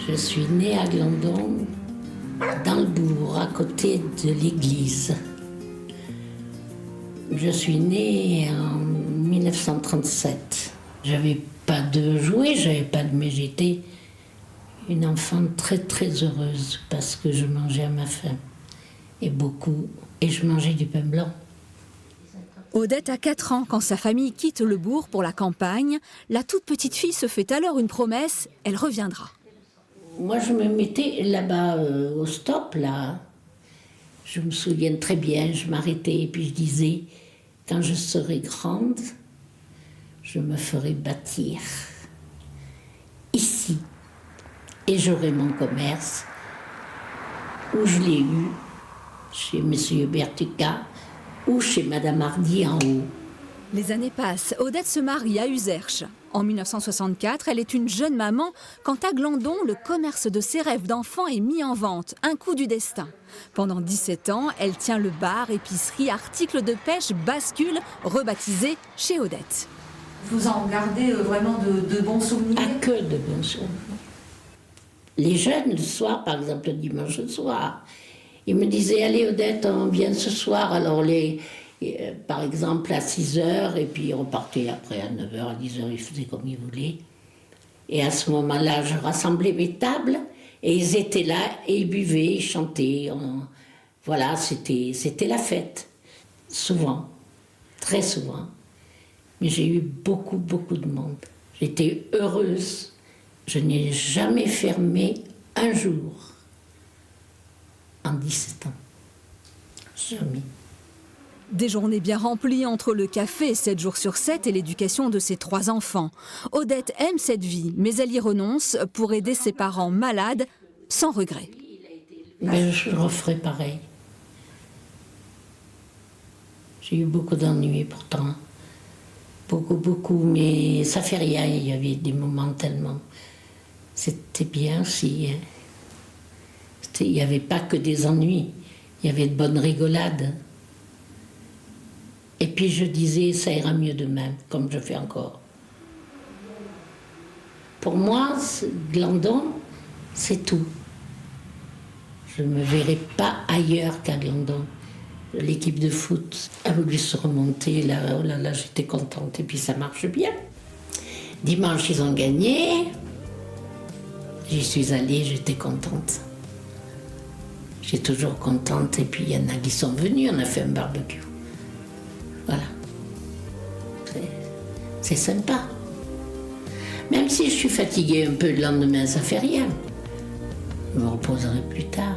Je suis née à Glandon, dans le bourg, à côté de l'église. Je suis née en 1937. J'avais pas de jouets, mais j'étais une enfant très très heureuse parce que je mangeais à ma faim. Et beaucoup. Et je mangeais du pain blanc. Odette a 4 ans quand sa famille quitte le bourg pour la campagne. La toute petite fille se fait alors une promesse, elle reviendra. Moi, je me mettais là-bas au stop, là. Je me souviens très bien, je m'arrêtais et puis je disais, quand je serai grande, je me ferai bâtir ici. Et j'aurai mon commerce, où je l'ai eu, chez M. Bertucca, ou chez Madame Hardy en haut. Les années passent, Odette se marie à Uzerche. En 1964, elle est une jeune maman quand à Glandon, le commerce de ses rêves d'enfant est mis en vente, un coup du destin. Pendant 17 ans, elle tient le bar, épicerie, articles de pêche, bascule, rebaptisé chez Odette. Vous en gardez vraiment de bons souvenirs? Ah, que de bons souvenirs. Les jeunes, le soir, par exemple le dimanche soir, ils me disaient, allez Odette, on vient ce soir. Alors par exemple à 6h, et puis ils repartaient après à 9h, à 10h, ils faisaient comme ils voulaient. Et à ce moment-là, je rassemblais mes tables, et ils étaient là, et ils buvaient, ils chantaient. Voilà, c'était la fête. Souvent, très souvent. Mais j'ai eu beaucoup, beaucoup de monde. J'étais heureuse. Je n'ai jamais fermé un jour en 17 ans. Jamais. Des journées bien remplies entre le café 7 jours sur 7 et l'éducation de ses 3 enfants. Odette aime cette vie, mais elle y renonce pour aider ses parents malades sans regret. Mais je referai pareil. J'ai eu beaucoup d'ennuis pourtant. Beaucoup, beaucoup, mais ça fait rien. Il y avait des moments tellement... C'était bien aussi. Hein. Il n'y avait pas que des ennuis. Il y avait de bonnes rigolades. Et puis je disais, ça ira mieux demain, comme je fais encore. Pour moi, Glandon, c'est tout. Je ne me verrai pas ailleurs qu'à Glandon. L'équipe de foot a voulu se remonter, là, oh là là, j'étais contente. Et puis ça marche bien. Dimanche, ils ont gagné. J'y suis allée, j'étais contente. J'étais toujours contente. Et puis il y en a qui sont venus, on a fait un barbecue. Voilà. C'est sympa. Même si je suis fatiguée un peu le lendemain, ça fait rien. Je me reposerai plus tard.